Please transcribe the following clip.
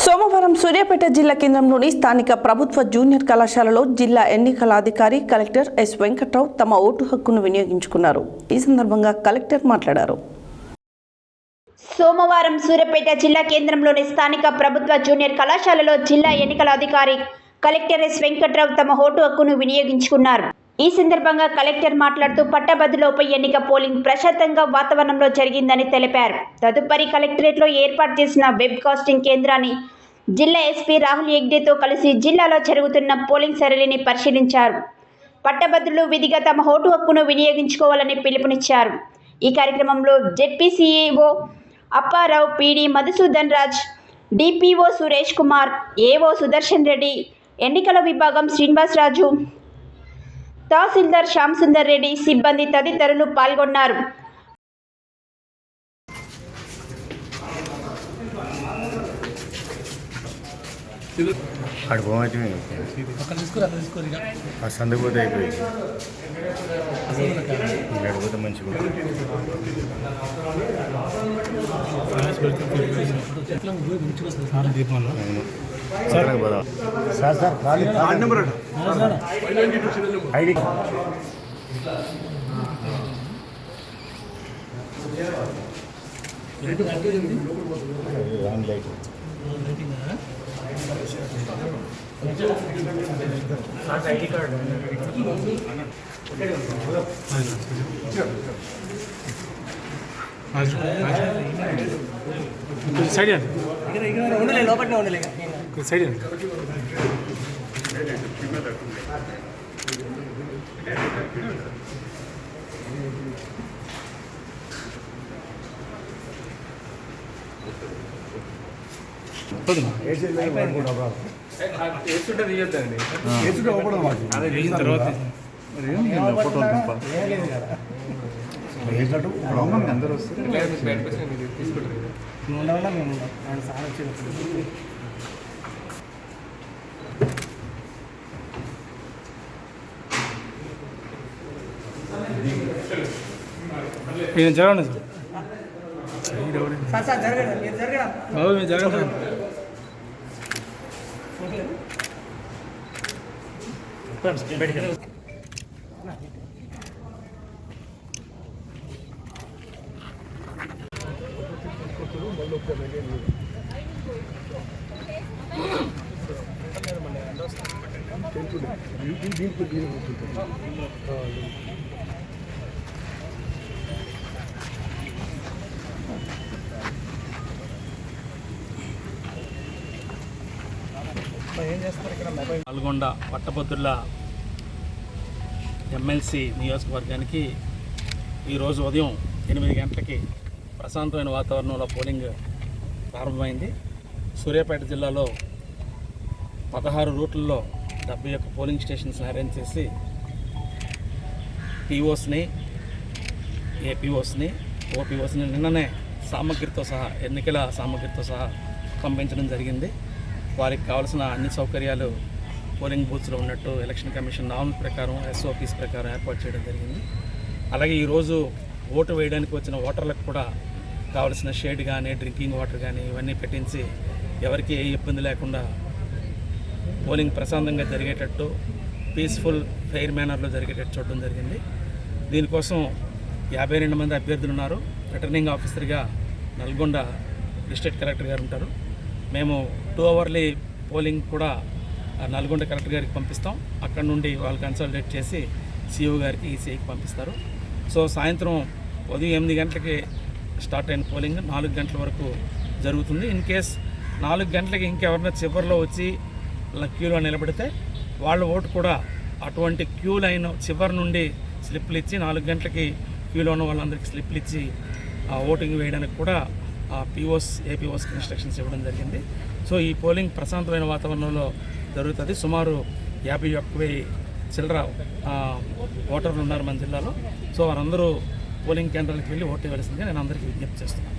సోమవారం సూర్యాపేట జిల్లా కేంద్రంలోని స్థానిక ప్రభుత్వ జూనియర్ కళాశాలలో జిల్లా ఎన్నికల అధికారి కలెక్టర్ ఎస్ వెంకట్రావు తమ ఓటు హక్కును వినియోగించుకున్నారు. ఈ సందర్భంగా కలెక్టర్ మాట్లాడారు. సోమవారం సూర్యాపేట జిల్లా కేంద్రంలోని స్థానిక ప్రభుత్వ జూనియర్ కళాశాలలో జిల్లా ఎన్నికల అధికారి కలెక్టర్ ఎస్ వెంకట్రావు తమ ఓటు హక్కును వినియోగించుకున్నారు. ఈ సందర్భంగా కలెక్టర్ మాట్లాడుతూ పట్టభద్రుల ఉప ఎన్నిక పోలింగ్ ప్రశాంతంగా వాతావరణంలో జరిగిందని తెలిపారు. తదుపరి కలెక్టరేట్లో ఏర్పాటు చేసిన వెబ్ కాస్టింగ్ కేంద్రాన్ని జిల్లా ఎస్పీ రాహుల్ హెగ్డేతో కలిసి జిల్లాలో జరుగుతున్న పోలింగ్ సరళిని పరిశీలించారు. పట్టభద్రులు విధిగా తమ ఓటు హక్కును వినియోగించుకోవాలని పిలుపునిచ్చారు. ఈ కార్యక్రమంలో ZP CEO Apparao, PD Madhusudan Raj, DPO Suresh Kumar, AO Sudarshan Reddy, ఎన్నికల విభాగం శ్రీనివాసరాజు, తహసీల్దార్ శ్యామ్ సుందర్ రెడ్డి, సిబ్బంది తదితరులు పాల్గొన్నారు. సందుపోతే అయిపోయింది గడిపోతే మంచిగా ఐడి సైడ్ లోపల ఉండలే సైడ్ తీయొద్దండి తర్వాత అందరూ వస్తారు తీసుకుంటారు. జరగండి బాబు, మీరు జరగండి. నల్గొండ పట్టభద్రుల ఎమ్మెల్సీ నియోజకవర్గానికి ఈరోజు ఉదయం 8 గంటలకి ప్రశాంతమైన వాతావరణంలో పోలింగ్ ప్రారంభమైంది. సూర్యాపేట జిల్లాలో 16 రూట్లలో 71 పోలింగ్ స్టేషన్స్ అరేంజ్ చేసి పిఓస్ని, ఏపీఓస్ని, ఓపీఓస్ని నిన్ననే సామగ్రితో సహా, ఎన్నికల సామగ్రితో సహా పంపించడం జరిగింది. వారికి కావాల్సిన అన్ని సౌకర్యాలు పోలింగ్ బూత్స్లో ఉన్నట్టు ఎలక్షన్ కమిషన్ నార్మ్స్ ప్రకారం, ఎస్ఓపీస్ ప్రకారం ఏర్పాటు చేయడం జరిగింది. అలాగే ఈరోజు ఓటు వేయడానికి వచ్చిన ఓటర్లకు కూడా కావాల్సిన షేడ్ కానీ, డ్రింకింగ్ వాటర్ కానీ ఇవన్నీ పెట్టించి ఎవరికి ఏ ఇబ్బంది లేకుండా పోలింగ్ ప్రశాంతంగా జరిగేటట్టు, పీస్ఫుల్ ఫెయిర్ మేనర్లో జరిగేటట్టు చూడడం జరిగింది. దీనికోసం 52 మంది అభ్యర్థులు ఉన్నారు. రిటర్నింగ్ ఆఫీసర్గా నల్గొండ డిస్ట్రిక్ట్ కలెక్టర్ గారు ఉంటారు. మేము 2 అవర్లీ పోలింగ్ కూడా నల్గొండ కలెక్టర్ గారికి పంపిస్తాం. అక్కడ నుండి వాళ్ళు కన్సల్టేట్ చేసి సిఓ గారికి, ఈసీఐకి పంపిస్తారు. సో సాయంత్రం ఉదయం 8 గంటలకి స్టార్ట్ అయిన పోలింగ్ 4 గంటల వరకు జరుగుతుంది. ఇన్ కేస్ 4 గంటలకి ఇంకెవరైనా చివరిలో వచ్చి క్యూలో నిలబడితే వాళ్ళ ఓటు కూడా అటువంటి క్యూ లైన్ చివరి నుండి స్లిప్లు ఇచ్చి 4 గంటలకి క్యూలో ఉన్న వాళ్ళందరికీ స్లిప్లు ఇచ్చి ఓటింగ్ వేయడానికి కూడా పిఓస్, ఏపీఓస్కి ఇన్స్ట్రక్షన్స్ ఇవ్వడం జరిగింది. సో ఈ పోలింగ్ ప్రశాంతమైన వాతావరణంలో జరుగుతుంది. సుమారు 51,000 చిల్లర ఓటర్లు ఉన్నారు మన జిల్లాలో. సో వారందరూ పోలింగ్ కేంద్రాలకు వెళ్ళి ఓటు వేయాల్సిందిగా నేను అందరికీ విజ్ఞప్తి చేస్తున్నాను.